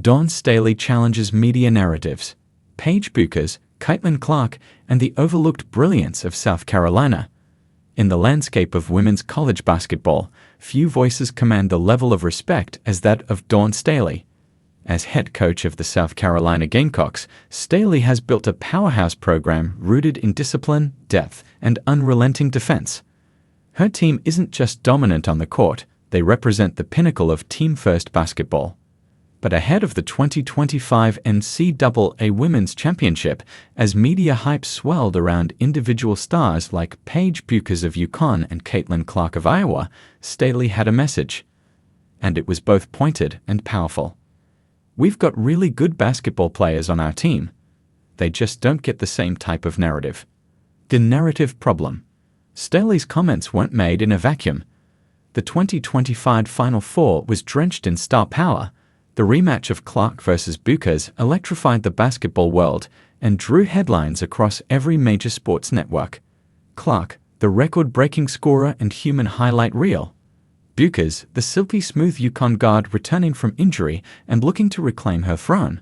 Dawn Staley challenges media narratives. Paige Bueckers, Clark, and the overlooked Brilliance of South Carolina. In the landscape of women's college basketball, few voices command the level of respect as that of Dawn Staley. As head coach of the South Carolina Gamecocks, Staley has built a powerhouse program rooted in discipline, depth, and unrelenting defense. Her team isn't just dominant on the court, they represent the pinnacle of team-first basketball. But ahead of the 2025 NCAA Women's Championship, as media hype swelled around individual stars like Paige Bueckers of UConn and Clark of Iowa, Staley had a message. And it was both pointed and powerful. "We've got really good basketball players on our team. They just don't get the same type of narrative." The narrative problem. Staley's comments weren't made in a vacuum. The 2025 Final Four was drenched in star power. The rematch of Clark versus Bueckers electrified the basketball world and drew headlines across every major sports network. Clark, the record-breaking scorer and human highlight reel. Bueckers, the silky smooth UConn guard returning from injury and looking to reclaim her throne.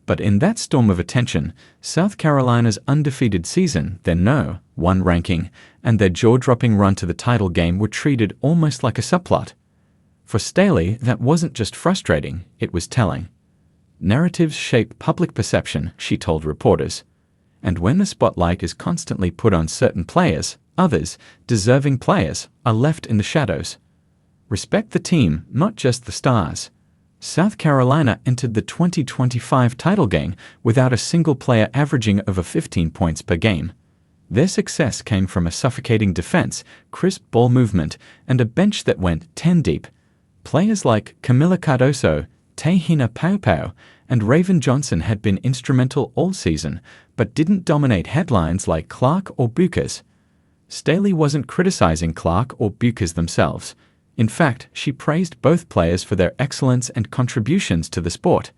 But in that storm of attention, South Carolina's undefeated season, their No.1 ranking, and their jaw-dropping run to the title game were treated almost like a subplot. For Staley, that wasn't just frustrating, it was telling. "Narratives shape public perception," she told reporters. "And when the spotlight is constantly put on certain players, others, deserving players, are left in the shadows. Respect the team, not just the stars." South Carolina entered the 2025 title game without a single player averaging over 15 points per game. Their success came from a suffocating defense, crisp ball movement, and a bench that went 10 deep. Players like Kamilla Cardoso, Te-Hina Paopao, and Raven Johnson had been instrumental all season, but didn't dominate headlines like Clark or Bueckers. Staley wasn't criticizing Clark or Bueckers themselves. In fact, she praised both players for their excellence and contributions to the sport.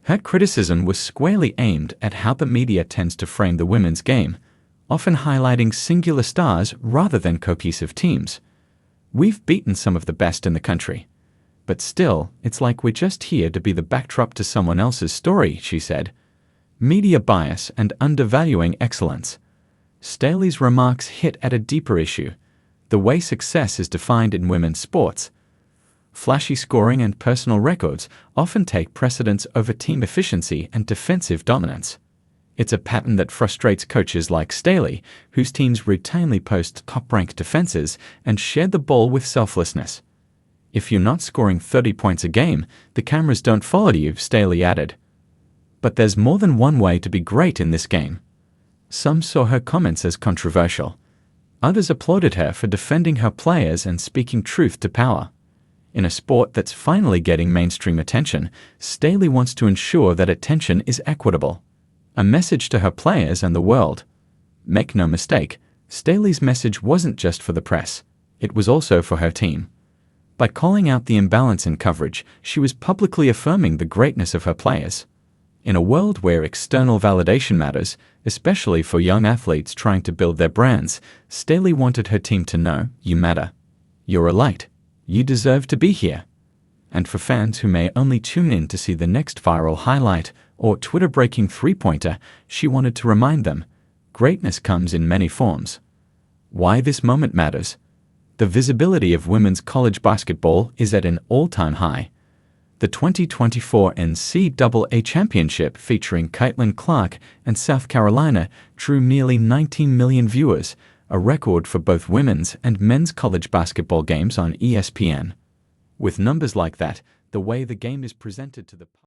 Her criticism was squarely aimed at how the media tends to frame the women's game, often highlighting singular stars rather than cohesive teams. "We've beaten some of the best in the country. But still, it's like we're just here to be the backdrop to someone else's story," she said. Media bias and undervaluing excellence. Staley's remarks hit at a deeper issue: the way success is defined in women's sports. Flashy scoring and personal records often take precedence over team efficiency and defensive dominance. It's a pattern that frustrates coaches like Staley, whose teams routinely post top-ranked defenses and share the ball with selflessness. "If you're not scoring 30 points a game, the cameras don't follow you," Staley added. But there's more than one way to be great in this game. Some saw her comments as controversial. Others applauded her for defending her players and speaking truth to power. In a sport that's finally getting mainstream attention, Staley wants to ensure that attention is equitable. A message to her players and the world. Make no mistake, Staley's message wasn't just for the press, it was also for her team. By calling out the imbalance in coverage, she was publicly affirming the greatness of her players. In a world where external validation matters, especially for young athletes trying to build their brands, Staley wanted her team to know, "You matter. You're a light. You deserve to be here." And for fans who may only tune in to see the next viral highlight or Twitter-breaking three-pointer, she wanted to remind them, greatness comes in many forms. Why this moment matters. The visibility of women's college basketball is at an all-time high. The 2024 NCAA Championship featuring Clark and South Carolina drew nearly 19 million viewers, a record for both women's and men's college basketball games on ESPN. With numbers like that, the way the game is presented to the